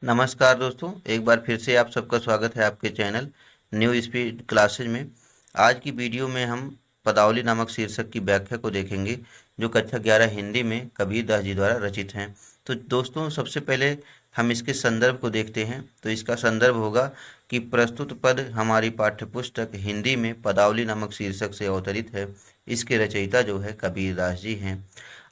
नमस्कार दोस्तों, एक बार फिर से आप सबका स्वागत है आपके चैनल न्यू स्पीड क्लासेज में। आज की वीडियो में हम पदावली नामक शीर्षक की व्याख्या को देखेंगे, जो कक्षा 11 हिंदी में कबीर दास जी द्वारा रचित हैं। तो दोस्तों, सबसे पहले हम इसके संदर्भ को देखते हैं। तो इसका संदर्भ होगा कि प्रस्तुत पद हमारी पाठ्यपुस्तक हिंदी में पदावली नामक शीर्षक से अवतरित है। इसके रचयिता जो है कबीर दास जी हैं।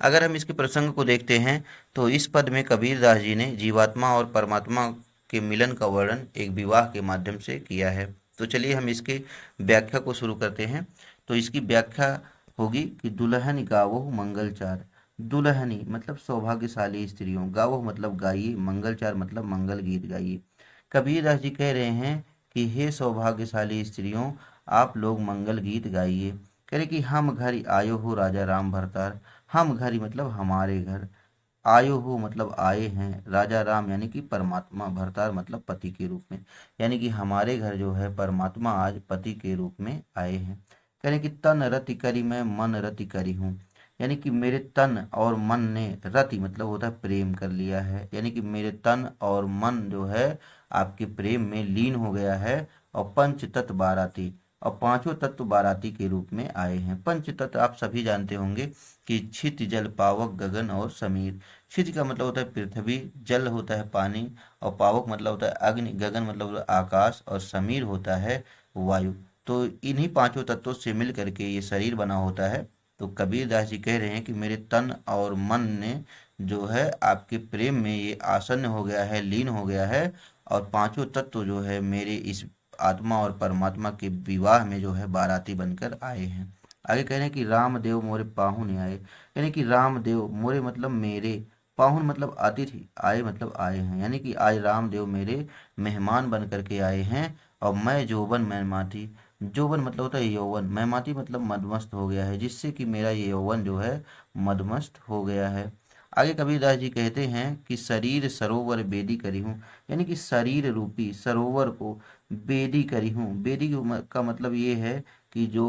अगर हम इसके प्रसंग को देखते हैं तो इस पद में कबीर दास जी ने जीवात्मा और परमात्मा के मिलन का वर्णन एक विवाह के माध्यम से किया है। तो चलिए हम इसकी व्याख्या को शुरू करते हैं। तो इसकी व्याख्या होगी कि दुल्हन गावो मंगलचार। दुल्हनी मतलब सौभाग्यशाली स्त्रियों, गावो मतलब गाइए, मंगलचार मतलब मंगल गीत गाइए। कबीर दास जी कह रहे हैं कि हे सौभाग्यशाली स्त्रियों, आप लोग मंगल गीत गाइए। कह रहे कि हम घर आयो हो राजा राम भरतार। हम घर मतलब हमारे घर, आयो हो मतलब आए हैं, राजा राम यानी कि परमात्मा, भरतार मतलब पति के रूप में, यानी कि हमारे घर जो है परमात्मा आज पति के रूप में आए हैं। कह रहे कि तन रति करी मैं मन रति करी हूँ, यानी कि मेरे तन और मन ने, रति मतलब होता है प्रेम कर लिया है, यानी कि मेरे तन और मन जो है आपके प्रेम में लीन हो गया है। और पंच तत्व बाराती, और पांचों तत्व बाराती के रूप में आए हैं। पंच तत्व आप सभी जानते होंगे कि छित जल पावक गगन और समीर। छित का मतलब होता है पृथ्वी, जल होता है पानी, और पावक मतलब होता है अग्नि, गगन मतलब होता है आकाश, और समीर होता है वायु। तो इन्हीं पांचों तत्वों से मिल करके ये शरीर बना होता है। तो कबीर दास जी कह रहे हैं कि मेरे तन और मन ने जो है आपके प्रेम में ये आसन्न हो गया है, लीन हो गया है, और पांचों तत्व जो है मेरे इस आत्मा और परमात्मा के विवाह में जो है बाराती बनकर आए हैं। आगे कह रहे हैं कि रामदेव मोरे पाहुन आए, यानी कि रामदेव मोरे मतलब मेरे, पाहुन मतलब अतिथि, आए मतलब आए हैं, यानी कि आज रामदेव मेरे मेहमान बन करके आए हैं। और मैं जोबन मैं माती, जोबन मतलब होता है यौवन, मैं माती मतलब मदमस्त हो गया है, जिससे कि मेरा ये यौवन जो है मदमस्त हो गया है। आगे कबीरदास जी कहते हैं कि शरीर सरोवर बेदी करी हूँ, यानी कि शरीर रूपी सरोवर को बेदी करी हूँ। बेदी का मतलब ये है कि जो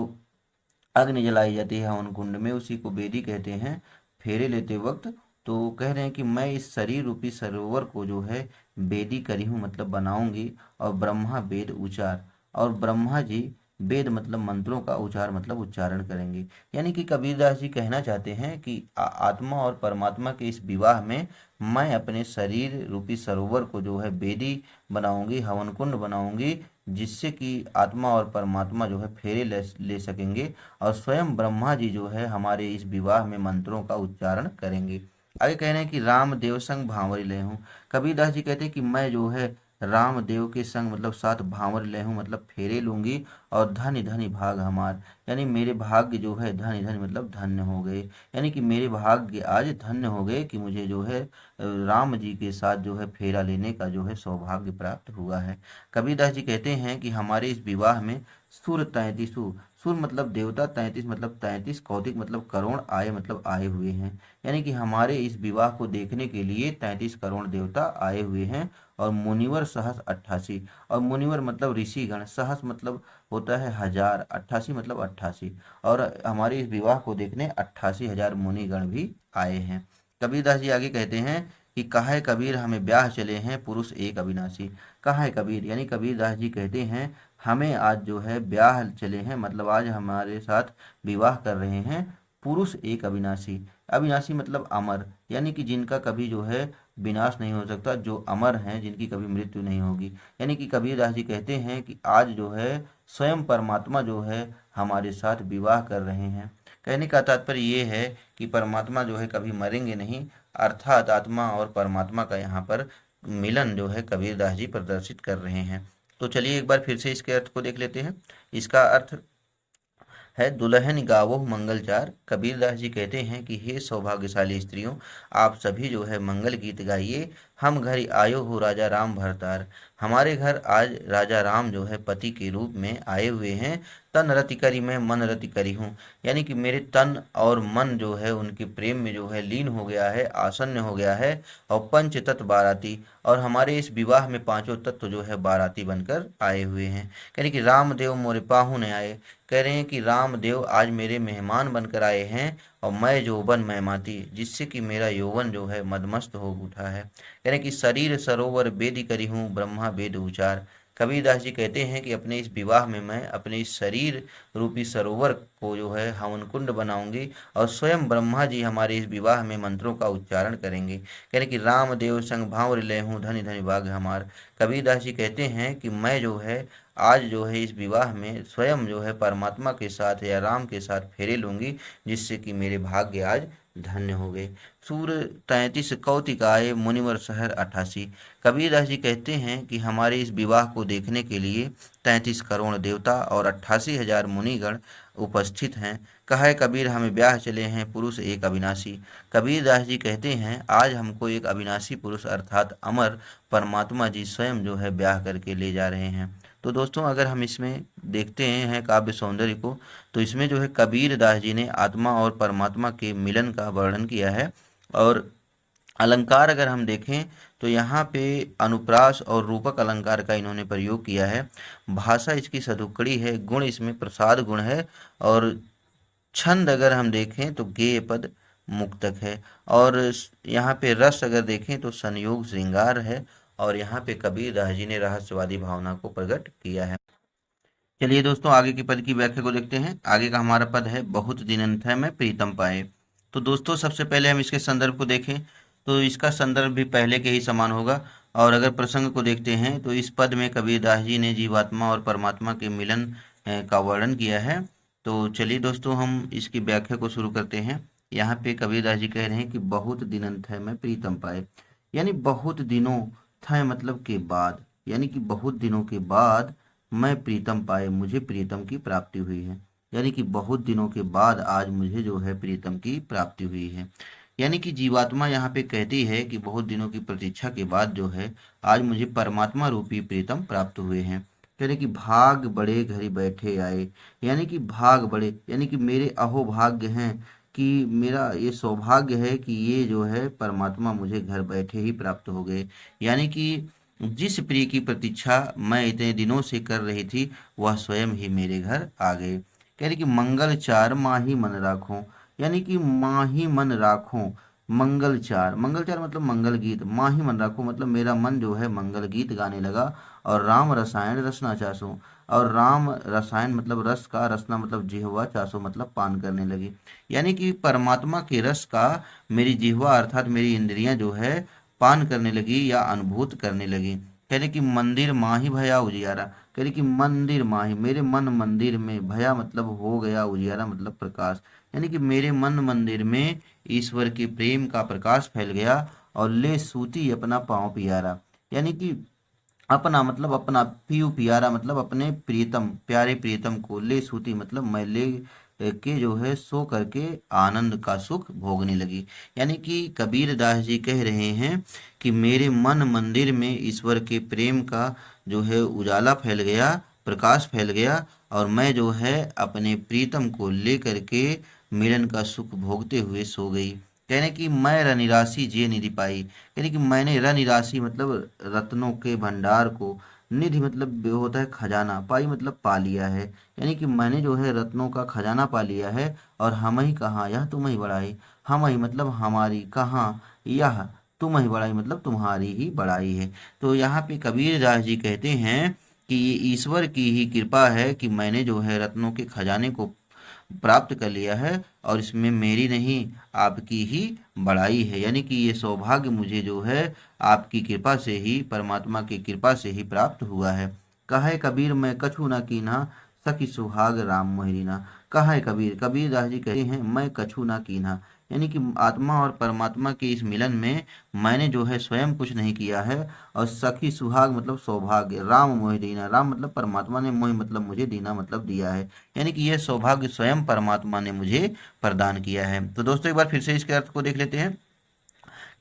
अग्नि जलाई जाती है हवन कुंड में, उसी को बेदी कहते हैं फेरे लेते वक्त। तो कह रहे हैं कि मैं इस शरीर रूपी सरोवर को जो है बेदी करी हूँ मतलब बनाऊंगी, और ब्रह्मा वेद उच्चार, और ब्रह्मा जी वेद मतलब मंत्रों का उच्चार मतलब उच्चारण करेंगे। यानी कि कबीरदास जी कहना चाहते हैं कि आत्मा और परमात्मा के इस विवाह में मैं अपने शरीर रूपी सरोवर को जो है बेदी बनाऊंगी, हवन कुंड बनाऊंगी, जिससे कि आत्मा और परमात्मा जो है फेरे ले सकेंगे, और स्वयं ब्रह्मा जी जो है हमारे इस विवाह में मंत्रों का उच्चारण करेंगे। आगे कह रहे हैं कि रामदेव संग भांवरी ले हूँ। कबीरदास जी कहते हैं कि मैं जो है रामदेव के संग मतलब साथ भांवर ले हूँ मतलब फेरे लूंगी, और धनी धनी भाग हमार, यानी मेरे भाग्य जो है, धनी धनी मतलब धन्य हो गए, यानी कि मेरे भाग्य आज धन्य हो गए कि मुझे जो है राम जी के साथ जो है फेरा लेने का जो है सौभाग्य प्राप्त हुआ है। कबीरदास जी कहते हैं कि हमारे इस विवाह में सुर 33, सुर मतलब देवता, 33 मतलब 33, कौतिक मतलब करोड़, आए मतलब आए हुए हैं, यानी कि हमारे इस विवाह को देखने के लिए 33 करोड़ देवता आए हुए हैं। और मुनिवर सहस 88, और मुनिवर मतलब ऋषिगण, सहस मतलब होता है हजार, 88 मतलब 88, और हमारे इस विवाह को देखने 88,000 मुनिगण भी आए हैं। कबीरदास जी आगे कहते हैं कि कहा कबीर हमें ब्याह चले हैं पुरुष एक अविनाशी। कहा कबीर यानी कबीरदास जी कहते हैं हमें आज जो है ब्याह चले हैं, मतलब आज हमारे साथ विवाह कर रहे हैं पुरुष एक अविनाशी। अविनाशी मतलब अमर, यानी कि जिनका कभी जो है विनाश नहीं हो सकता, जो अमर हैं, जिनकी कभी मृत्यु नहीं होगी। यानी कि कबीरदास जी कहते हैं कि आज जो है स्वयं परमात्मा जो है हमारे साथ विवाह कर रहे हैं। कहने का तात्पर्य ये है कि परमात्मा जो है कभी मरेंगे नहीं, अर्थात आत्मा और परमात्मा का यहाँ पर मिलन जो है कबीरदास जी प्रदर्शित कर रहे हैं। तो चलिए एक बार फिर से इसके अर्थ को देख लेते हैं। इसका अर्थ है दुल्हन गावो मंगलचार। कबीरदास जी कहते हैं कि हे सौभाग्यशाली स्त्रियों, आप सभी जो है मंगल गीत गाइए। हम घर आयो हो राजा राम भरतार, हमारे घर आज राजा राम जो है पति के रूप में आए हुए हैं। तन रति करी मैं मन रति करी हूँ, यानी कि मेरे तन और मन जो है उनके प्रेम में जो है लीन हो गया है, आसन्न हो गया है। और पंच तत्व बाराती, और हमारे इस विवाह में पांचों तत्व जो है बाराती बनकर आए हुए हैं। कह रहे कि रामदेव मोरे पाहु ने आए, कह रहे हैं कि रामदेव आज मेरे मेहमान बनकर आए हैं। और मैं यौवन मैं माती, जिससे कि मेरा यौवन जो है मदमस्त हो उठा है। कह रहे हैं कि शरीर सरोवर वेदी करी हूँ ब्रह्मा वेद उचार। कबीरदास जी कहते हैं कि अपने इस विवाह में मैं अपने इस शरीर रूपी सरोवर को जो है हवन कुंड बनाऊंगी, और स्वयं ब्रह्मा जी हमारे इस विवाह में मंत्रों का उच्चारण करेंगे। कह रहे कि रामदेव संग भाव ले हूँ धनी धनी भाग हमार। कबीरदास जी कहते हैं कि मैं जो है आज जो है इस विवाह में स्वयं जो है परमात्मा के साथ या राम के साथ फेरे लूंगी, जिससे कि मेरे भाग्य आज धन्य हो गए। सूर 33 कौतिक आए मुनिवर शहर 88। कबीरदास जी कहते हैं कि हमारे इस विवाह को देखने के लिए 33 करोड़ देवता और 88,000 मुनिगण उपस्थित हैं। कहे कबीर हमें ब्याह चले हैं पुरुष एक अविनाशी। कबीरदास जी कहते हैं आज हमको एक अविनाशी पुरुष अर्थात अमर परमात्मा जी स्वयं जो है ब्याह करके ले जा रहे हैं। तो दोस्तों अगर हम इसमें देखते हैं काव्य सौंदर्य को, तो इसमें जो है कबीर दास जी ने आत्मा और परमात्मा के मिलन का वर्णन किया है। और अलंकार अगर हम देखें तो यहाँ पे अनुप्रास और रूपक अलंकार का इन्होंने प्रयोग किया है। भाषा इसकी सदुक्कड़ी है, गुण इसमें प्रसाद गुण है, और छंद अगर हम देखें तो गेय पद मुक्तक है, और यहाँ पे रस अगर देखें तो संयोग श्रृंगार है, और यहाँ पे कबीर दास जी ने रहस्यवादी भावना को प्रकट किया है। चलिए दोस्तों आगे के पद की व्याख्या को देखते हैं। आगे का हमारा पद है बहुत दिनंत है मैं प्रीतम पाए। तो दोस्तों सबसे पहले हम इसके संदर्भ को देखें तो इसका संदर्भ भी पहले के ही समान होगा। और अगर प्रसंग को देखते हैं तो इस पद में कबीरदास जी ने जीवात्मा और परमात्मा के मिलन का वर्णन किया है। तो चलिए दोस्तों हम इसकी व्याख्या को शुरू करते हैं। यहाँ पे कबीरदास जी कह रहे हैं कि बहुत दिनंत है मैं प्रीतम पाए, यानी बहुत दिनों था मतलब के बाद, यानी कि बहुत दिनों के बाद मैं प्रीतम पाए, मुझे प्रीतम की प्राप्ति हुई है। यानी कि बहुत दिनों के बाद आज मुझे जो है प्रीतम की प्राप्ति हुई है। यानी कि जीवात्मा यहाँ पे कहती है कि बहुत दिनों की प्रतीक्षा के बाद जो है आज मुझे परमात्मा रूपी प्रीतम प्राप्त हुए हैं। कह रहे कि भाग बड़े घरी बैठे आए, यानी कि भाग बड़े, यानी कि मेरे अहो भाग्य हैं कि मेरा ये सौभाग्य है कि ये जो है परमात्मा मुझे घर बैठे ही प्राप्त हो गए। यानी कि जिस प्रिय की प्रतीक्षा मैं इतने दिनों से कर रही थी वह स्वयं ही मेरे घर आ गए। कह रहे कि मंगल चार माही मन राखो, यानी कि माही मन राखो, मंगल चार मतलब मंगल गीत, माही मन राखो मतलब मेरा मन जो है मंगल गीत गाने लगा। और राम रसायन रसना चासो, और राम रसायन मतलब रस का, रसना मतलब जिह्वा, चासो मतलब पान करने लगी। यानी कि परमात्मा के रस का मेरी जिह्वा अर्थात मेरी इंद्रियां जो है पान करने लगी या अनुभूत करने लगी। कह रहे कि मंदिर माही भया उजियारा, कह रहे कि मंदिर माही मेरे मन मंदिर में, भया मतलब हो गया, उजियारा मतलब प्रकाश, यानी कि मेरे मन मंदिर में ईश्वर के प्रेम का प्रकाश फैल गया। और ले सूती अपना पाँव पियारा, यानी कि अपना मतलब अपना, पीयू पियारा मतलब अपने प्रियतम प्यारे प्रियतम को, ले सूती मतलब मैं ले के जो है सो करके आनंद का सुख भोगने लगी। यानी कि कबीर दास जी कह रहे हैं कि मेरे मन मंदिर में ईश्वर के प्रेम का जो है उजाला फैल गया, प्रकाश फैल गया, और मैं जो है अपने प्रीतम को ले करके मिलन का सुख भोगते हुए सो गई। कहने की मैं रनिराशि जे निधि पाई, यानी कि मैंने रनिराशि मतलब रत्नों के भंडार को, निधि मतलब होता है खजाना, पाई मतलब पा लिया है, यानी कि मैंने जो है रत्नों का खजाना पा लिया है। और हम ही कहाँ यह तुम ही बड़ाई, हम ही मतलब हमारी, कहाँ यह तुम ही बड़ाई मतलब तुम्हारी ही बड़ाई है। तो यहाँ पे कबीर दास जी कहते हैं कि ये ईश्वर की ही कृपा है कि मैंने जो है रत्नों के खजाने को प्राप्त कर लिया है, और इसमें मेरी नहीं आपकी ही बड़ाई है। यानी कि ये सौभाग्य मुझे जो है आपकी कृपा से ही, परमात्मा की कृपा से ही प्राप्त हुआ है। कहे कबीर मैं कछु न कीन्हा, सखी सुहाग राम मोहिनीना। कहे कबीर, कबीर दास जी कहते हैं मैं कछु न कीन्हा, यानी कि आत्मा और परमात्मा के इस मिलन में मैंने जो है स्वयं कुछ नहीं किया है। और सखी सुहाग मतलब सौभाग्य, राम मोहि दीना, राम मतलब परमात्मा ने, मोहि मतलब मुझे, दीना मतलब दिया है, यानी कि यह सौभाग्य स्वयं परमात्मा ने मुझे प्रदान किया है। तो दोस्तों एक बार फिर से इसके अर्थ को देख लेते हैं।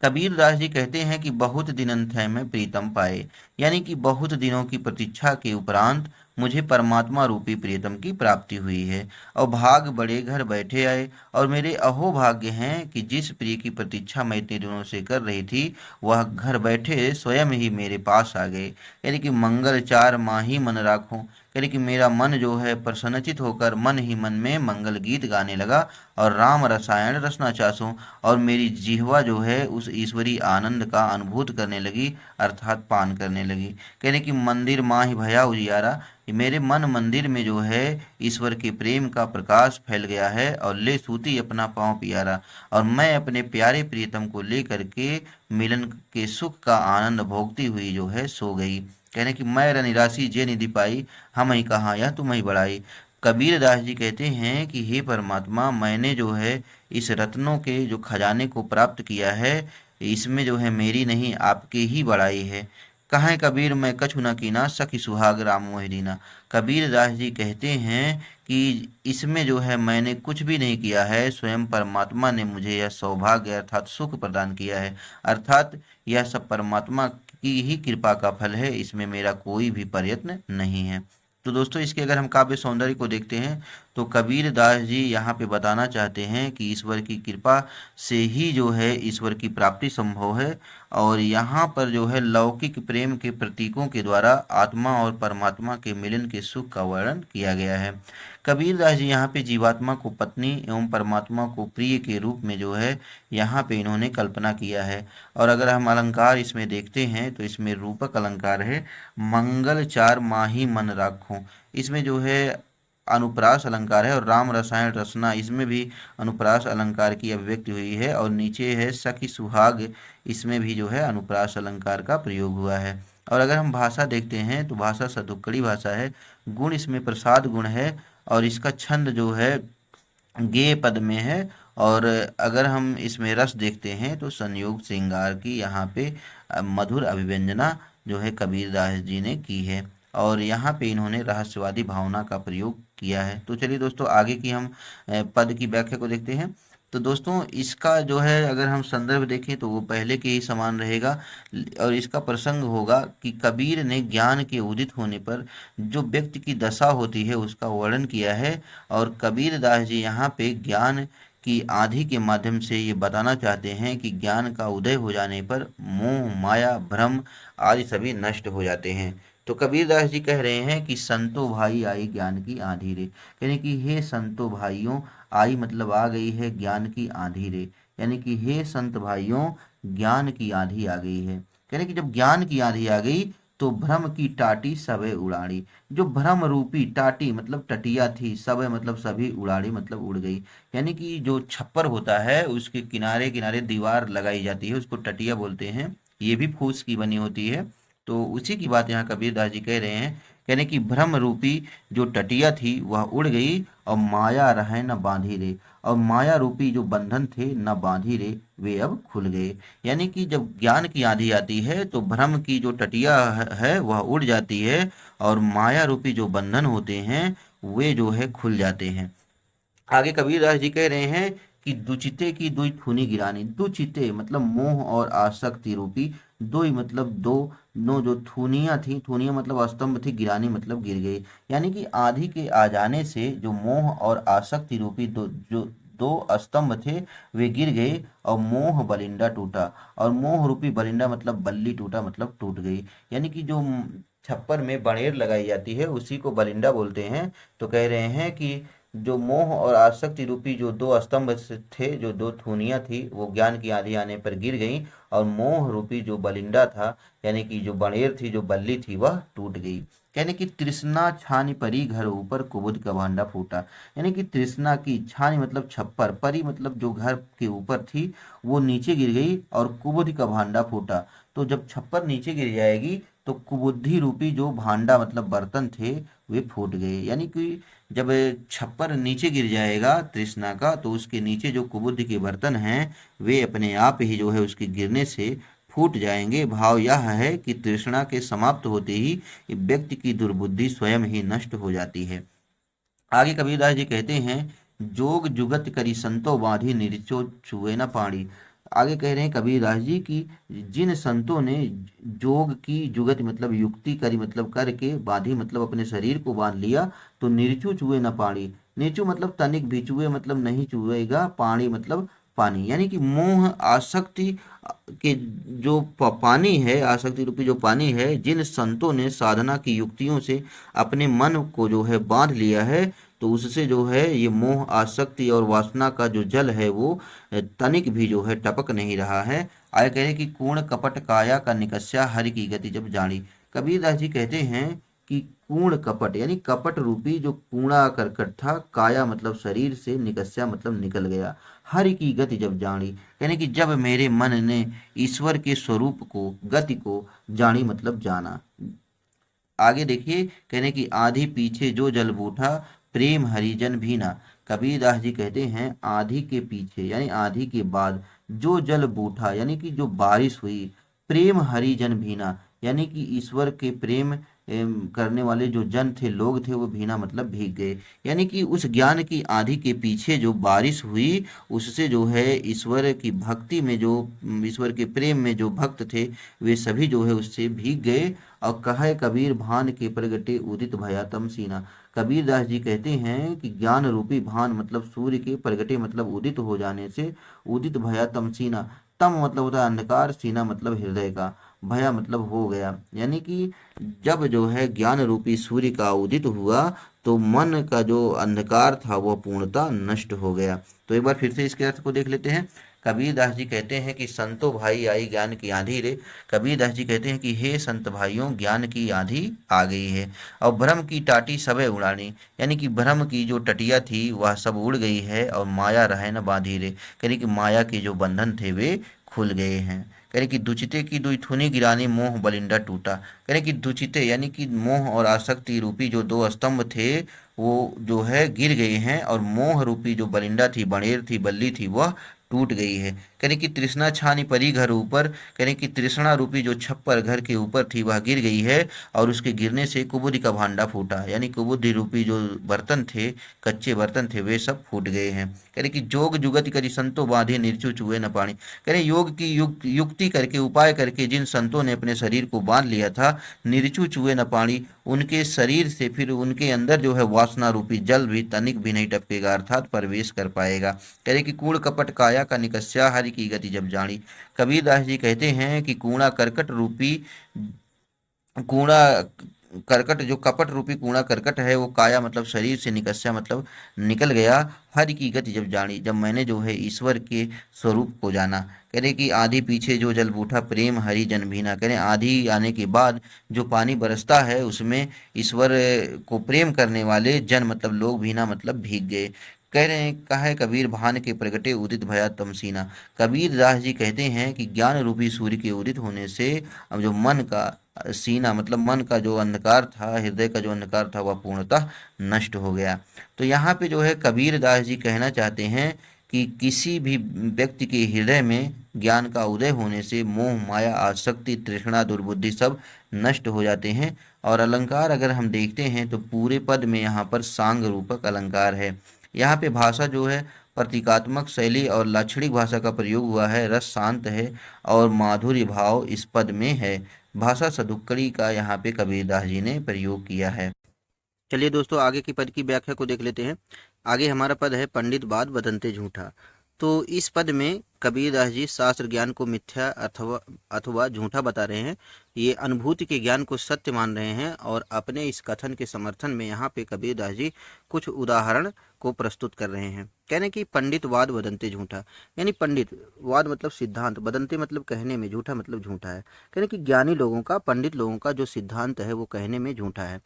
कबीर दास जी कहते हैं कि बहुत दिनंत है मैं प्रीतम पाए, यानी कि बहुत दिनों की प्रतीक्षा के उपरांत मुझे परमात्मा रूपी प्रियतम की प्राप्ति हुई है। और भाग बड़े घर बैठे आए, और मेरे अहो भाग्य हैं कि जिस प्रिय की प्रतीक्षा मैं इतने दिनों से कर रही थी वह घर बैठे स्वयं ही मेरे पास आ गए। यानी कि मंगल चार माही मन राखूं, यानी कि मेरा मन जो है प्रसन्नचित होकर मन ही मन में मंगल गीत गाने लगा और राम रसायन रसना चासों, और मेरी जिह्वा जो है उस ईश्वरी आनंद का अनुभूत करने लगी, अर्थात पान करने लगी। कहने कि मंदिर माही भया उजियारा, मेरे मन मंदिर में जो है ईश्वर के प्रेम का प्रकाश फैल गया है, और ले सूती अपना पाँव पियारा, और मैं अपने प्यारे प्रियतम को लेकर के मिलन के सुख का आनंद भोगती हुई जो है सो गई। कहने कि मैं निराशी जे निधि पाई, हम ही कहाँ यह तुम ही बड़ाई। कबीर दास जी कहते हैं कि हे परमात्मा, मैंने जो है इस रत्नों के जो खजाने को प्राप्त किया है, इसमें जो है मेरी नहीं आपकी ही बड़ाई है। कहाँ कबीर मैं कछु न कीना, सखी सुहाग राम मोहि दीना। कबीर दास जी कहते हैं कि इसमें जो है मैंने कुछ भी नहीं किया है, स्वयं परमात्मा ने मुझे यह सौभाग्य अर्थात सुख प्रदान किया है, अर्थात यह सब परमात्मा की ही कृपा का फल है, इसमें मेरा कोई भी प्रयत्न नहीं है। तो दोस्तों, इसके अगर हम काव्य सौंदर्य को देखते हैं तो कबीर दास जी यहाँ पे बताना चाहते हैं कि ईश्वर की कृपा से ही जो है ईश्वर की प्राप्ति संभव है, और यहाँ पर जो है लौकिक प्रेम के प्रतीकों के द्वारा आत्मा और परमात्मा के मिलन के सुख का वर्णन किया गया है। कबीर दास जी यहाँ पे जीवात्मा को पत्नी एवं परमात्मा को प्रिय के रूप में जो है यहाँ पे इन्होंने कल्पना किया है। और अगर हम अलंकार इसमें देखते हैं तो इसमें रूपक अलंकार है, मंगल चार माही मन राखों, इसमें जो है अनुप्रास अलंकार है, और राम रसायन रसना इसमें भी अनुप्रास अलंकार की अभिव्यक्ति हुई है, और नीचे है सखी सुहाग, इसमें भी जो है अनुप्रास अलंकार का प्रयोग हुआ है। और अगर हम भाषा देखते हैं तो भाषा सतुक्कड़ी भाषा है, गुण इसमें प्रसाद गुण है, और इसका छंद जो है गे पद में है। और अगर हम इसमें रस देखते हैं तो संयोग श्रृंगार की यहाँ पे मधुर अभिव्यंजना जो है कबीरदास जी ने की है, और यहाँ पे इन्होंने रहस्यवादी भावना का प्रयोग किया है। तो चलिए दोस्तों, आगे की हम पद की व्याख्या को देखते हैं। तो दोस्तों, इसका जो है अगर हम संदर्भ देखें तो वो पहले के ही समान रहेगा, और इसका प्रसंग होगा कि कबीर ने ज्ञान के उदित होने पर जो व्यक्ति की दशा होती है उसका वर्णन किया है। और कबीर दास जी यहाँ पे ज्ञान की आंधी के माध्यम से ये बताना चाहते हैं कि ज्ञान का उदय हो जाने पर मोह माया भ्रम आदि सभी नष्ट हो जाते हैं। तो कबीरदास जी कह रहे हैं कि संतो भाई आई ज्ञान की आंधी रे, यानी कि हे संतो भाइयों, आई मतलब आ गई है ज्ञान की आंधी रे, यानी कि हे संत भाइयों ज्ञान की आंधी आ गई है। यानी कि जब ज्ञान की आंधी आ गई तो भ्रम की टाटी सबे उड़ाड़ी, जो भ्रम रूपी टाटी मतलब टटिया थी, सबे मतलब सभी, उड़ाड़ी मतलब उड़ गई। यानी कि जो छप्पर होता है उसके किनारे किनारे दीवार लगाई जाती है, उसको टटिया बोलते हैं, ये भी फूस की बनी होती है। तो उसी की बात यहाँ कबीरदास जी कह रहे हैं, कहने की भ्रम रूपी जो टटिया थी वह उड़ गई, और माया रहे न बांधी रे, और माया रूपी जो बंधन थे न बांधी रे, वे अब खुल गए। यानी कि जब ज्ञान की आंधी आती है तो भ्रम की जो टटिया है वह उड़ जाती है, और माया रूपी जो बंधन होते हैं वे जो है खुल जाते हैं। आगे कबीरदास जी कह रहे हैं कि दुचिते की दुई थूनी गिरानी, दुचिते मतलब मोह और आसक्ति रूपी, दुई मतलब दो, नो जो थूनियां थी, थूनियां मतलब स्तंभ थी, गिरानी मतलब गिर गई। यानी कि आंधी के आ जाने से जो मोह और आसक्ति रूपी दो स्तंभ थे वे गिर गए, और मोह बलिंडा टूटा, और मोह रूपी बलिंडा मतलब बल्ली टूटा मतलब टूट गई। यानी कि जो छप्पर में बड़ेर लगाई जाती है उसी को बलिंडा बोलते हैं। तो कह रहे हैं कि जो मोह और आसक्ति रूपी जो दो स्तंभ थे, जो दो थूनियां थी, वो ज्ञान की आंधी आने पर गिर गई, और मोह रूपी जो बलिंडा था यानी कि जो बड़ेर थी, जो बल्ली थी, वह टूट गई। यानी कि तृष्णा छानी परी घर ऊपर कुबुद का भांडा फूटा, यानी कि तृष्णा की छानी मतलब छप्पर, परी मतलब जो घर के ऊपर थी वो नीचे गिर गई, और कुबुद का भांडा फूटा। तो जब छप्पर नीचे गिर जाएगी तो कुबुद्धि रूपी जो भांडा मतलब बर्तन थे वे फूट गए। यानी कि जब छप्पर नीचे गिर जाएगा तृष्णा का तो उसके नीचे जो कुबुद्धि के बर्तन हैं वे अपने आप ही जो है उसके गिरने से फूट जाएंगे। भाव यह है कि तृष्णा के समाप्त होते ही व्यक्ति की दुर्बुद्धि स्वयं ही नष्ट हो जाती है। आगे कबीरदास जी कहते हैं, जोग जुगत करी संतो बांधी, निरचो छुए न पाणी, आगे कह रहे हैं कबीरदास जी की जिन संतों ने जोग की जुगत मतलब युक्ति करी मतलब करके बांधी मतलब अपने शरीर को बांध लिया, तो निर्चु चुए न पानी। निर्चु मतलब तनिक भी, चुए मतलब नहीं चुएगा, पानी मतलब पानी, यानी कि मोह आसक्ति के जो पानी है, आसक्ति रूपी जो पानी है, जिन संतों ने साधना की युक्तियों से अपने मन को जो है बांध लिया है, तो उससे जो है ये मोह आसक्ति और वासना का जो जल है वो तनिक भी जो है टपक नहीं रहा है। आगे कह रहे कि कूर्ण कपट काया का निकस्या हरि की गति जब जानी। कबीरदास जी कहते हैं कि कूर्ण कपट यानी कपट रूपी जो कूड़ा करकट था, काया मतलब शरीर से, निकस्या मतलब निकल गया, हरि की गति जब जानी, यानी कि जब मेरे मन ने ईश्वर के स्वरूप को, गति को जानी मतलब जाना। आगे देखिए कहने की आधी पीछे जो जल बूठा, प्रेम हरिजन भीना। कबीरदास जी कहते हैं आधी के पीछे यानी आधी के बाद जो जल बूठा यानी कि जो बारिश हुई, प्रेम हरिजन भीना यानी कि ईश्वर के प्रेम करने वाले जो जन थे, लोग थे, वो भीना मतलब भीग गए, यानी कि उस ज्ञान की आंधी के पीछे जो बारिश हुई उससे जो है ईश्वर की भक्ति में जो, ईश्वर के प्रेम में जो भक्त थे वे सभी जो है उससे भीग गए। और कहे कबीर भान के प्रगटे उदित भया तम सीना। कबीरदास जी कहते हैं कि ज्ञान रूपी भान मतलब सूर्य के प्रगटे मतलब उदित हो जाने से, उदित भया तम सीना, तम मतलब होता है अंधकार, सीना मतलब हृदय का, भया मतलब हो गया, यानी कि जब जो है ज्ञान रूपी सूर्य का उदित हुआ तो मन का जो अंधकार था वह पूर्णतः नष्ट हो गया। तो एक बार फिर से इसके अर्थ को देख लेते हैं। कबीरदास जी कहते हैं कि संतो भाई आई ज्ञान की आंधी रे। कबीरदास जी कहते हैं कि हे संत भाइयों, ज्ञान की आंधी आ गई है और भ्रम की टाटी सबे उड़ानी, यानी कि भ्रम की जो टटिया थी वह सब उड़ गई है और माया रहे न बांधी रे, यानी कि माया के जो बंधन थे वे खुल गए हैं। कह रहे कि दुचिते की दुई थुनी गिरानी मोह बलिंडा टूटा। कह रहे कि दुचिते यानी कि मोह और आसक्ति रूपी जो दो स्तंभ थे वो जो है गिर गए हैं, और मोह रूपी जो बलिंडा थी, बड़ेर थी, बल्ली थी, वह टूट गई है। कह रहे कि तृष्णा छानी परी घर ऊपर, कह रहे कि तृष्णा रूपी जो छप्पर घर के ऊपर थी वह गिर गई है, और उसके गिरने से कुबुद्धि का भांडा फूटा, यानी कुबुद्धि रूपी जो बर्तन थे, कच्चे बर्तन थे, वे सब फूट गए हैं। कह रहे कि जोग जुगति करी संतो बांधे निर्चु चुए न पानी। कह रहे योग की युक्ति करके, उपाय करके जिन संतों ने अपने शरीर को बांध लिया था, निर्चु चुए न पानी, उनके शरीर से फिर उनके अंदर जो है वासना रूपी जल भी तनिक भी नहीं टपकेगा, अर्थात प्रवेश कर पाएगा। कह रहे कि कूड़ कपट काया का निकस्या हरि की गति जब जानी। कबीरदास जी कहते हैं कि कूड़ा करकट रूपी, कूड़ा करकट जो कपट रूपी कूड़ा करकट है वो काया मतलब शरीर से, निकस्या मतलब निकल गया, हरि की गति जब जानी, जब मैंने जो है ईश्वर के स्वरूप को जाना। कह रहे कि आधी पीछे जो जल बूठा, प्रेम हरि जन भीना। कह रहे आधी आने के बाद जो पानी बरसता है उसमें ईश्वर को प्रेम करने वाले जन मतलब लोग भीना मतलब भीग गए। कह रहे हैं कहे कबीर भान के प्रगटे उदित भया तमसीना। कबीर दास जी कहते हैं कि ज्ञान रूपी सूर्य के उदित होने से अब जो मन का सीना मतलब मन का जो अंधकार था, हृदय का जो अंधकार था, वह पूर्णतः नष्ट हो गया। तो यहाँ पे जो है कबीर दास जी कहना चाहते हैं कि किसी भी व्यक्ति के हृदय में ज्ञान का उदय होने से मोह माया आसक्ति तृष्णा दुर्बुद्धि सब नष्ट हो जाते हैं। और अलंकार अगर हम देखते हैं तो पूरे पद में यहाँ पर सांग रूपक अलंकार है। यहाँ पे भाषा जो है प्रतीकात्मक शैली और लाक्षणिक भाषा का प्रयोग हुआ है, रस शांत है और माधुर्य भाव इस पद में है। भाषा सदुक्कड़ी का यहाँ पे कबीरदास जी ने प्रयोग किया है। चलिए दोस्तों आगे की पद की व्याख्या को देख लेते हैं। आगे हमारा पद है पंडित बात बदनते झूठा। तो इस पद में कबीरदास जी शास्त्र ज्ञान को मिथ्या अथवा अथवा झूठा बता रहे हैं, ये अनुभूति के ज्ञान को सत्य मान रहे हैं। और अपने इस कथन के समर्थन में यहाँ पे कबीरदास जी कुछ उदाहरण को प्रस्तुत कर रहे हैं। कहने की पंडित वाद बदनते झूठा, यानी पंडित वाद मतलब सिद्धांत, बदनते मतलब कहने में, झूठा मतलब झूठा है। कहने की ज्ञानी लोगों का, पंडित लोगों का जो सिद्धांत है वो कहने में झूठा है।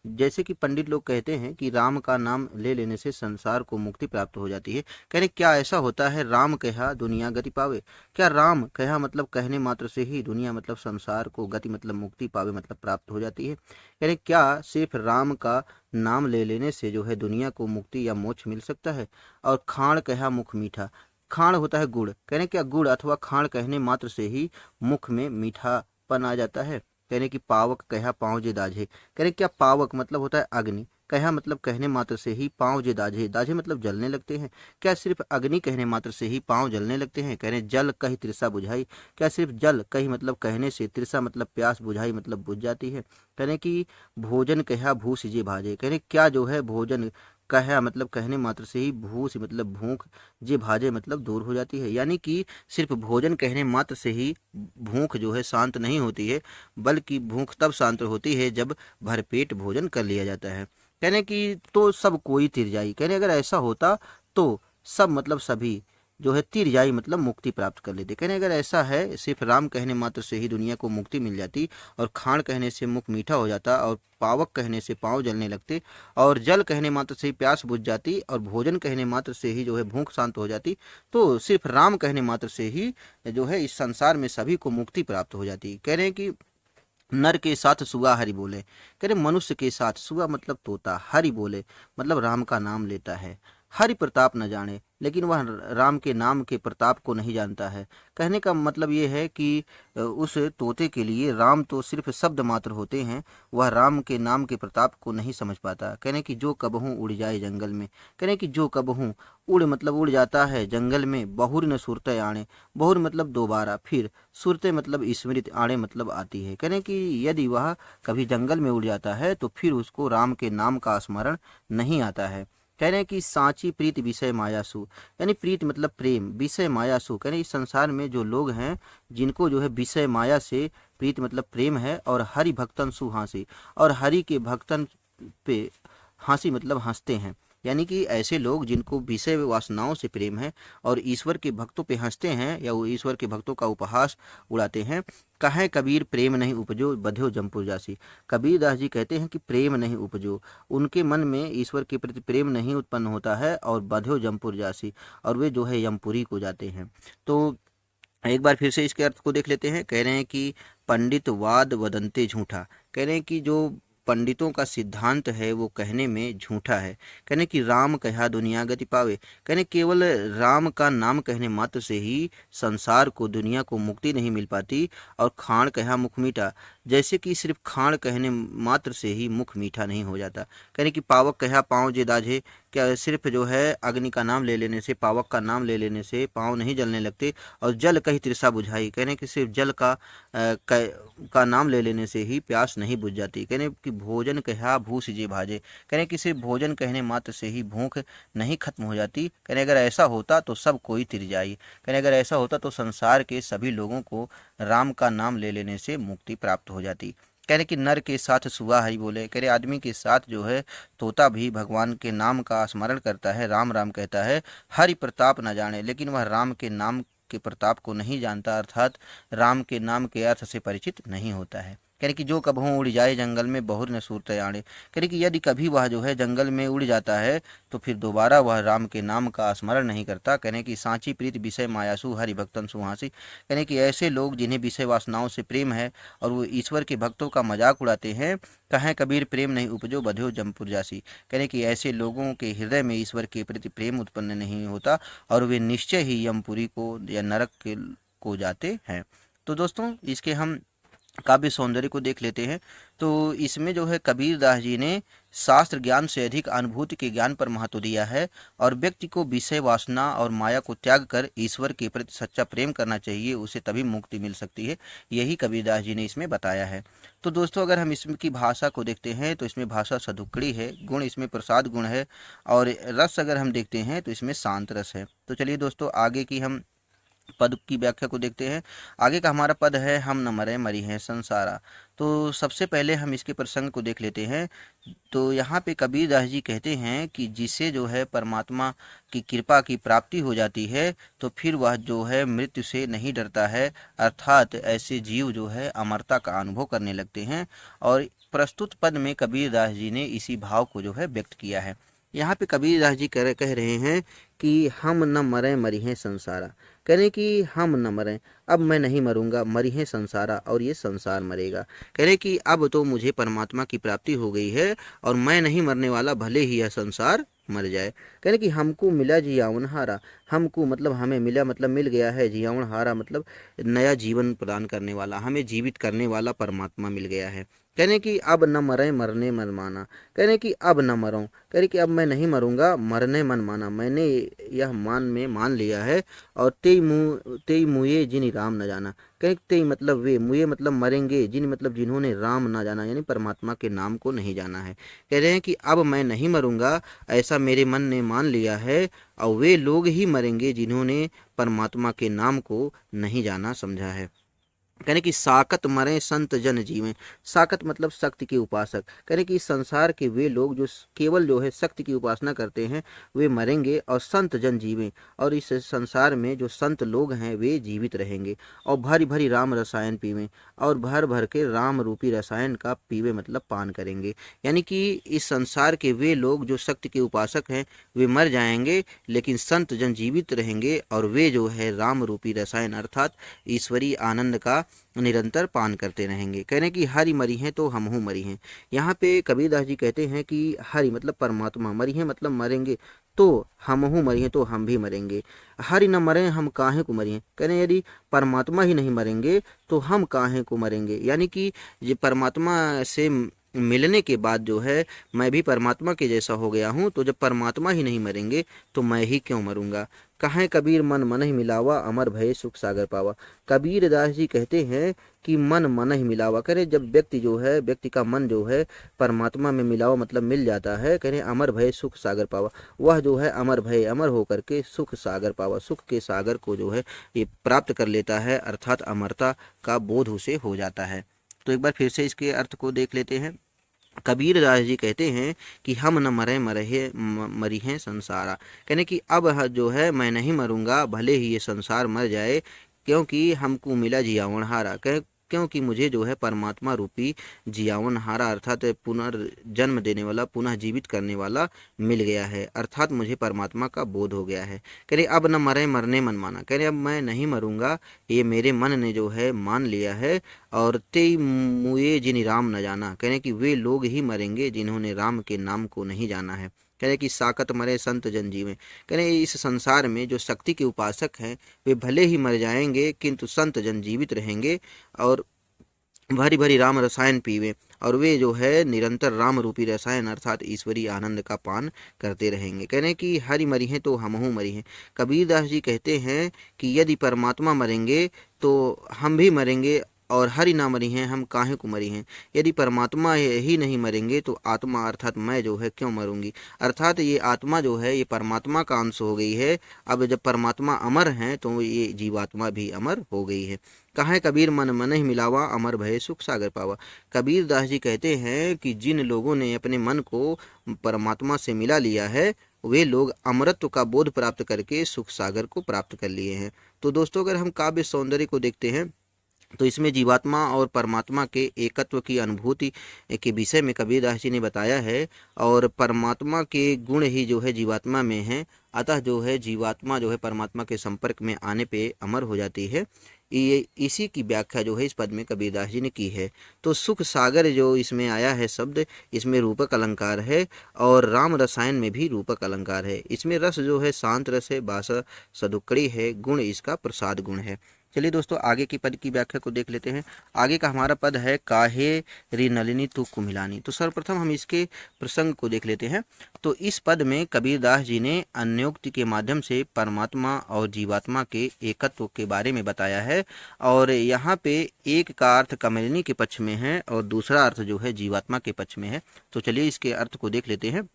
जैसे कि पंडित लोग कहते हैं कि राम का नाम ले लेने से संसार को मुक्ति प्राप्त हो जाती है। कहने क्या ऐसा होता है, राम कहा दुनिया गति पावे? क्या राम कहा मतलब कहने मात्र से ही दुनिया मतलब संसार को, गति मतलब मुक्ति, पावे मतलब प्राप्त हो जाती है? यानी क्या सिर्फ राम का नाम ले लेने से जो है दुनिया को मुक्ति या मोक्ष मिल सकता है? और खाण कहा मुख मीठा, खाण होता है गुड़, कहने क्या गुड़ अथवा खाण कहने मात्र से ही मुख में मीठापन आ जाता है? कहने की पावक कहा पाँव जे दाझे, कहने क्या पावक मतलब होता है अग्नि, कहा मतलब कहने मात्र से ही पाँव जे दाझे, दाझे मतलब जलने लगते हैं। क्या सिर्फ अग्नि कहने मात्र से ही पाँव जलने लगते हैं? कह रहे जल कही तृषा बुझाई, क्या सिर्फ जल कही मतलब कहने से तृषा मतलब प्यास, बुझाई मतलब बुझ जाती है? कह रहे कि भोजन कहा भूस जे भाजे, कह रहे क्या जो है भोजन कहा मतलब कहने मात्र से ही भूस मतलब भूख, जे भाजे मतलब दूर हो जाती है। यानी कि सिर्फ भोजन कहने मात्र से ही भूख जो है शांत नहीं होती है, बल्कि भूख तब शांत होती है जब भरपेट भोजन कर लिया जाता है। कहने कि तो सब कोई तिरजाई, कहने अगर ऐसा होता तो सब मतलब सभी जो है तिरजाई मतलब मुक्ति प्राप्त कर लेते। कहने अगर ऐसा है सिर्फ राम कहने मात्र से ही दुनिया को मुक्ति मिल जाती, और खाण कहने से मुख मीठा हो जाता, और पावक कहने से पाँव जलने लगते, और जल कहने मात्र से ही प्यास बुझ जाती, और भोजन कहने मात्र से ही जो है भूख शांत हो जाती, तो सिर्फ राम कहने मात्र से ही जो है इस संसार में सभी को मुक्ति प्राप्त हो जाती। कह रहे हैं कि नर के साथ सुगा हरि बोले, कह रहे मनुष्य के साथ, सुगा मतलब तोता, हरि बोले मतलब राम का नाम लेता है। हरि प्रताप न जाने, लेकिन वह राम के नाम के प्रताप को नहीं जानता है। कहने का मतलब ये है कि उस तोते के लिए राम तो सिर्फ शब्द मात्र होते हैं, वह राम के नाम के प्रताप को नहीं समझ पाता। कहने कि जो कबहू उड़ जाए जंगल में, कहने कि जो कबहू उड़ मतलब उड़ जाता है जंगल में, बहुर न सुरते आणे, बहुर मतलब दोबारा, फिर सुरते मतलब स्मृति, आणे मतलब आती है। कहने कि यदि वह कभी जंगल में उड़ जाता है तो फिर उसको राम के नाम का स्मरण नहीं आता है। कह रहे हैं कि सांची प्रीत विषय मायासु, यानी प्रीत मतलब प्रेम, विषय मायासु, कह रहे हैं इस संसार में जो लोग हैं जिनको जो है विषय माया से प्रीत मतलब प्रेम है, और हरि भक्तन सुहासी, और हरि के भक्तन पे हंसी मतलब हंसते हैं। यानी कि ऐसे लोग जिनको विषय वासनाओं से प्रेम है और ईश्वर के भक्तों पे हंसते हैं, या वो ईश्वर के भक्तों का उपहास उड़ाते हैं। कहें कबीर प्रेम नहीं उपजो बध्यो जमपुर जासी, कबीर दास जी कहते हैं कि प्रेम नहीं उपजो, उनके मन में ईश्वर के प्रति प्रेम नहीं उत्पन्न होता है, और बध्यो जमपुर जासी, और वे जो है यमपुरी को जाते हैं। तो एक बार फिर से इसके अर्थ को देख लेते हैं। कह रहे हैं कि पंडित वाद वदंते झूठा, कह रहे हैं कि जो पंडितों का सिद्धांत है वो कहने में झूठा है। कहने कि राम कहा दुनिया गति पावे, कहने केवल राम का नाम कहने मात्र से ही संसार को दुनिया को मुक्ति नहीं मिल पाती, और खाण कहा मुख मीठा, जैसे कि सिर्फ खाण कहने मात्र से ही मुख मीठा नहीं हो जाता। कहने कि पावक कहा पाँव जे दाझे, क्या सिर्फ जो है अग्नि का नाम ले लेने से, पावक का नाम ले लेने से पाँव नहीं जलने लगते, और जल कही तृषा बुझाई, कहने कि सिर्फ जल का नाम ले लेने से ही प्यास नहीं बुझ जाती। कहने कि भोजन कहा भूस जे भाजे, कहने कि सिर्फ भोजन कहने मात्र से ही भूख नहीं खत्म हो जाती। कहने अगर ऐसा होता तो सब कोई तिर जाई, कहने अगर ऐसा होता तो संसार के सभी लोगों को राम का नाम ले लेने से मुक्ति प्राप्त हो जाती। कह रहे कि नर के साथ सुगा हरि बोले, कह रहे आदमी के साथ जो है तोता भी भगवान के नाम का स्मरण करता है, राम राम कहता है, हरि प्रताप न जाने, लेकिन वह राम के नाम के प्रताप को नहीं जानता, अर्थात राम के नाम के अर्थ से परिचित नहीं होता है। कह रहे कि जो कबहू उड़ जाए जंगल में बहुर न सूरत आणे, कह रहे कि यदि कभी वह जो है जंगल में उड़ जाता है तो फिर दोबारा वह राम के नाम का स्मरण नहीं करता। कहने की सांची प्रीत विषय मायासु हरि भक्तन सुहासी, कहने कि ऐसे लोग जिन्हें विषय वासनाओं से प्रेम है और वो ईश्वर के भक्तों का मजाक उड़ाते हैं, कहें कबीर प्रेम नहीं उपजो बध्यो जमपुर जासी, कहने कि ऐसे लोगों के हृदय में ईश्वर के प्रति प्रेम उत्पन्न नहीं होता और वे निश्चय ही यमपुरी को या नरक के को जाते हैं। तो दोस्तों इसके हम काव्य सौंदर्य को देख लेते हैं। तो इसमें जो है कबीर दास जी ने शास्त्र ज्ञान से अधिक अनुभूति के ज्ञान पर महत्व दिया है, और व्यक्ति को विषय वासना और माया को त्याग कर ईश्वर के प्रति सच्चा प्रेम करना चाहिए, उसे तभी मुक्ति मिल सकती है। यही कबीर दास जी ने इसमें बताया है। तो दोस्तों अगर हम इसकी भाषा को देखते हैं तो इसमें भाषा सदुक्कड़ी है, गुण इसमें प्रसाद गुण है, और रस अगर हम देखते हैं तो इसमें शांत रस है। तो चलिए दोस्तों आगे की हम पद की व्याख्या को देखते हैं। आगे का हमारा पद है हम न मरे मरी हैं संसारा। तो सबसे पहले हम इसके प्रसंग को देख लेते हैं। तो यहाँ पे कबीर दास जी कहते हैं कि जिसे जो है परमात्मा की कृपा की प्राप्ति हो जाती है तो फिर वह जो है मृत्यु से नहीं डरता है, अर्थात ऐसे जीव जो है अमरता का अनुभव करने लगते हैं। और प्रस्तुत पद में कबीर दास जी ने इसी भाव को जो है व्यक्त किया है। यहाँ पे कबीर दास जी कह रहे हैं कि हम न मरें मरी हैं संसारा, कह रहे कि हम न मरें, अब मैं नहीं मरूंगा, मरी है संसारा, और ये संसार मरेगा। कह रहे कि अब तो मुझे परमात्मा की प्राप्ति हो गई है और मैं नहीं मरने वाला, भले ही यह संसार मर जाए। कह रहे कि हमको मिला जी यावनहारा, हमको मतलब हमें मिला मतलब मिल गया है, जियावन हारा मतलब नया जीवन प्रदान करने वाला, हमें जीवित करने वाला परमात्मा मिल गया है। कहने कि अब न मरें मरने मन माना, कहने कि अब न मरूं, कहने कि अब मैं नहीं मरूंगा, मरने मन माना, मैंने यह मान लिया है। और तेई मुए जिन राम न जाना, कहीं तेई मतलब वे, मुए मतलब मरेंगे, जिन मतलब जिन्होंने राम ना जाना यानी परमात्मा के नाम को नहीं जाना है। कह रहे हैं कि अब मैं नहीं मरूंगा, ऐसा मेरे मन ने मान लिया है, और वे लोग ही मरेंगे जिन्होंने परमात्मा के नाम को नहीं जाना समझा है। कहने कि साकत मरे संत जन जीवें, साकत मतलब शक्ति के उपासक, कहने कि इस संसार के वे लोग जो केवल जो है शक्ति की उपासना करते हैं वे मरेंगे, और संत जन जीवें, और इस संसार में जो संत लोग हैं वे जीवित रहेंगे, और भरी भरी राम रसायन पीवें, और भर भर के राम रूपी रसायन का पीवे मतलब पान करेंगे। यानी कि इस संसार के वे लोग जो शक्ति के उपासक हैं वे मर जाएंगे, लेकिन संत जन जीवित रहेंगे, और वे जो है राम रूपी रसायन अर्थात ईश्वरीय आनंद का निरंतर पान करते रहेंगे। कहने की हरि मरी हैं तो हम हूँ मरी हैं। यहाँ पे कबीरदास जी कहते हैं कि हरि मतलब परमात्मा, मरी हैं मतलब मरेंगे, तो हम हूँ मरी हैं तो हम भी मरेंगे। हरि न मरें हम काहे को मरी हैं, कहने यदि परमात्मा ही नहीं मरेंगे तो हम काहे को मरेंगे। यानी कि ये परमात्मा से मिलने के बाद जो है मैं भी परमात्मा के जैसा हो गया हूँ, तो जब परमात्मा ही नहीं मरेंगे तो मैं ही क्यों मरूंगा। कहें कबीर मन मन ही मिलावा, अमर भय सुख सागर पावा। कबीर दास जी कहते हैं कि मन मन ही मिलावा, करे जब व्यक्ति जो है व्यक्ति का मन जो है परमात्मा में मिलावा मतलब मिल जाता है, कहें अमर भय सुख सागर पावा, वह जो है अमर भय अमर होकर के सुख सागर पावा, सुख के सागर को जो है ये प्राप्त कर लेता है, अर्थात अमरता का बोध उसे हो जाता है। तो एक बार फिर से इसके अर्थ को देख लेते हैं। कबीर दास जी कहते हैं कि हम न मरे मरी हैं संसारा, कहने कि अब जो है मैं नहीं मरूंगा, भले ही ये संसार मर जाए, क्योंकि हमको मिला जियावन हारा, क्योंकि मुझे जो है परमात्मा रूपी जियावन हारा अर्थात पुनर्जन्म देने वाला, पुनः जीवित करने वाला मिल गया है, अर्थात मुझे परमात्मा का बोध हो गया है। कह रहे अब न मरे मरने मन माना, कह रहे अब मैं नहीं मरूंगा, ये मेरे मन ने जो है मान लिया है। और तेई मुए जिन राम न जाना, कह रहे कि वे लोग ही मरेंगे जिन्होंने राम के नाम को नहीं जाना है। कह रहे कि साकत मरे संत जन जीवें, कह रहे इस संसार में जो शक्ति के उपासक हैं वे भले ही मर जाएंगे किंतु संत जन जीवित रहेंगे, और भरी भरी राम रसायन पीवे, और वे जो है निरंतर राम रूपी रसायन अर्थात ईश्वरीय आनंद का पान करते रहेंगे। कहने कि हरि मरी हैं तो हमहू मरी हैं। कबीरदास जी कहते हैं कि यदि परमात्मा मरेंगे तो हम भी मरेंगे, और हरि ना मरी हैं हम काहे को मरी हैं। यदि परमात्मा ही नहीं मरेंगे तो आत्मा अर्थात मैं जो है क्यों मरूंगी, अर्थात ये आत्मा जो है ये परमात्मा का अंश हो गई है। अब जब परमात्मा अमर हैं तो ये जीवात्मा भी अमर हो गई है। कहाँ कबीर मन मन ही मिलावा, अमर भय सुख सागर पावा। कबीर दास जी कहते हैं कि जिन लोगों ने अपने मन को परमात्मा से मिला लिया है वे लोग अमरत्व का बोध प्राप्त करके सुख सागर को प्राप्त कर लिए हैं। तो दोस्तों अगर हम काव्य सौंदर्य को देखते हैं तो इसमें जीवात्मा और परमात्मा के एकत्व की अनुभूति के विषय में कबीरदास जी ने बताया है, और परमात्मा के गुण ही जो है जीवात्मा में है, अतः जो है जीवात्मा जो है परमात्मा के संपर्क में आने पे अमर हो जाती है। ये इसी की व्याख्या जो है इस पद में कबीरदास जी ने की है। तो सुख सागर जो इसमें आया है शब्द, इसमें रूपक अलंकार है, और राम रसायन में भी रूपक अलंकार है। इसमें रस जो है शांत रस है, भाषा सदुक्कड़ी है, गुण इसका प्रसाद गुण है। चलिए दोस्तों आगे की पद की व्याख्या को देख लेते हैं। आगे का हमारा पद है काहे री नलिनी तू कुमिलानी। तो सर्वप्रथम हम इसके प्रसंग को देख लेते हैं। तो इस पद में कबीरदास जी ने अन्योक्ति के माध्यम से परमात्मा और जीवात्मा के एकत्व के बारे में बताया है, और यहाँ पे एक का अर्थ कमलिनी के पक्ष में है और दूसरा अर्थ जो है जीवात्मा के पक्ष में है। तो चलिए इसके अर्थ को देख लेते हैं।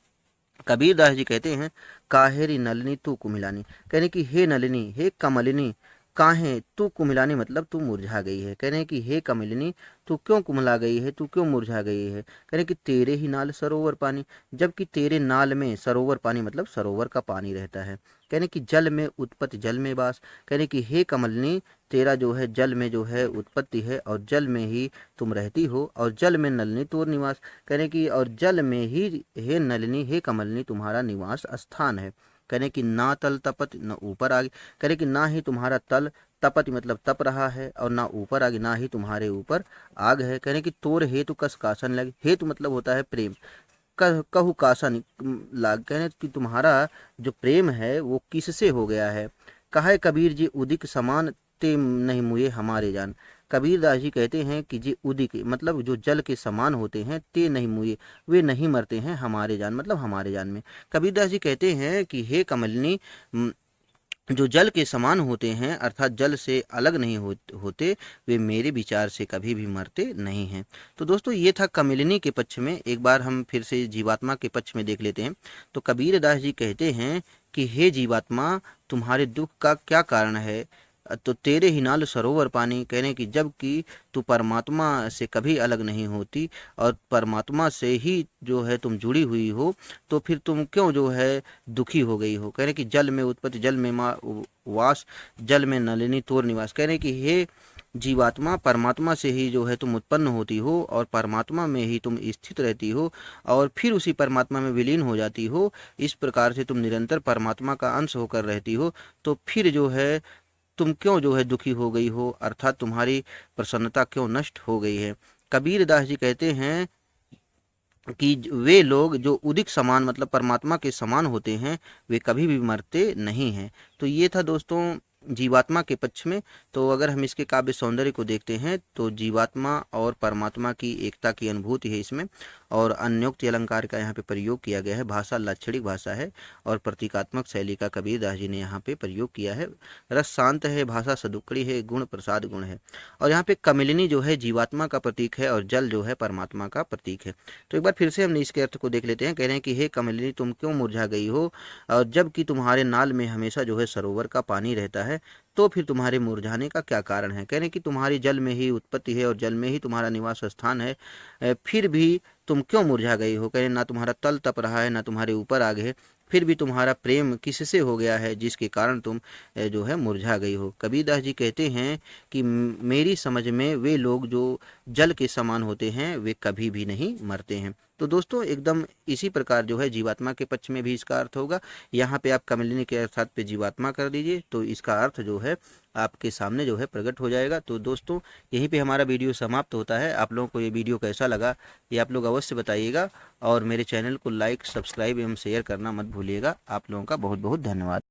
कबीरदास जी कहते हैं काहेरी नलिनी तू कुमिलानी, कहने की हे नलिनी हे कमलिनी, काहे तू कुमिलानी मतलब तू मुरझा गई है। कहने की हे कमलिनी तू क्यों कुमला गई है, तू क्यों मुरझा गई है। कहने कि तेरे ही नाल सरोवर पानी, जबकि तेरे नाल में सरोवर पानी मतलब सरोवर का पानी रहता है। कहने की जल में उत्पत्ति जल में वास, कहने की हे कमलिनी तेरा जो है जल में जो है उत्पत्ति है और जल में ही तुम रहती हो, और जल में नलिनी तोर निवास, कहने की और जल में ही हे नलिनी हे कमलिनी तुम्हारा निवास स्थान है। कहने कि ना तल तपत न ऊपर आगे, कहने कि ना ही तुम्हारा तल तपत मतलब तप रहा है, और ना ऊपर आगे ना ही तुम्हारे ऊपर आग है। कहने कि तोर हेतु कस कासन लगे, हेतु मतलब होता है प्रेम, कहु कासा लाग, कहने कि तुम्हारा जो प्रेम है वो किससे हो गया है। कहे कबीर जी उदिक समान ते नहीं मुए हमारे जान। कबीर दास जी कहते हैं कि जी उदिक मतलब जो जल के समान होते हैं, ते नहीं मुए वे नहीं मरते हैं हमारे जान, मतलब हमारे जान में। कबीर दास जी कहते हैं कि हे कमलिनी, जो जल के समान होते हैं अर्थात जल से अलग नहीं होते, वे मेरे विचार से कभी भी मरते नहीं हैं। तो दोस्तों ये था कमलिनी के पक्ष में। एक बार हम फिर से जीवात्मा के पक्ष में देख लेते हैं। तो कबीर दास जी कहते हैं कि हे जीवात्मा, तुम्हारे दुख का क्या कारण है। तो तेरे ही नाल सरोवर पानी, कहने की जब कि तू परमात्मा से कभी अलग नहीं होती और परमात्मा से ही जो है तुम जुड़ी हुई हो, तो फिर तुम क्यों जो है दुखी हो गई हो। कहने की जल में उत्पत्ति जल में वास, जल में नलिनी तोर निवास। कहने की हे जीवात्मा, परमात्मा से ही जो है तुम उत्पन्न होती हो और परमात्मा में ही तुम स्थित रहती हो और फिर उसी परमात्मा में विलीन हो जाती हो। इस प्रकार से तुम निरंतर परमात्मा का अंश होकर रहती हो, तो फिर जो है तुम क्यों जो है दुखी हो गई हो, अर्थात तुम्हारी प्रसन्नता क्यों नष्ट हो गई है। कबीर दास जी कहते हैं कि वे लोग जो उदिक समान मतलब परमात्मा के समान होते हैं, वे कभी भी मरते नहीं हैं। तो ये था दोस्तों जीवात्मा के पक्ष में। तो अगर हम इसके काव्य सौंदर्य को देखते हैं तो जीवात्मा और परमात्मा की एकता की अनुभूति है इसमें, और अन्योक्ति अलंकार का यहाँ पे प्रयोग किया गया है। भाषा लाक्षणिक भाषा है और प्रतीकात्मक शैली का कबीर दास जी ने यहाँ पे प्रयोग किया है। रस शांत है, भाषा सदुक्कड़ी है, गुण प्रसाद गुण है। और यहाँ पे कमलिनी जो है जीवात्मा का प्रतीक है और जल जो है परमात्मा का प्रतीक है। तो एक बार फिर से हमने इसके अर्थ को देख लेते हैं। कह रहे हैं कि हे कमलिनी, तुम क्यों मुरझा गई हो, और जबकि तुम्हारे नाल में हमेशा जो है सरोवर का पानी रहता है, तो फिर तुम्हारे मुरझाने का क्या कारण है। कह रहे हैं कि तुम्हारी जल में ही उत्पत्ति है और जल में ही तुम्हारा निवास स्थान है, फिर भी तुम क्यों मुरझा गई हो। कह रहे ना तुम्हारा तल तप रहा है, ना तुम्हारे ऊपर आग है, फिर भी तुम्हारा प्रेम किससे हो गया है जिसके कारण तुम जो है मुरझा गई हो। कबीरदास जी कहते हैं कि मेरी समझ में वे लोग जो जल के समान होते हैं, वे कभी भी नहीं मरते हैं। तो दोस्तों एकदम इसी प्रकार जो है जीवात्मा के पक्ष में भी इसका अर्थ होगा। यहाँ पे आप कमलिनी के अर्थात पे जीवात्मा कर दीजिए, तो इसका अर्थ जो है आपके सामने जो है प्रकट हो जाएगा। तो दोस्तों यहीं पे हमारा वीडियो समाप्त होता है। आप लोगों को ये वीडियो कैसा लगा ये आप लोग अवश्य बताइएगा, और मेरे चैनल को लाइक, सब्सक्राइब एवं शेयर करना मत भूलिएगा। आप लोगों का बहुत बहुत धन्यवाद।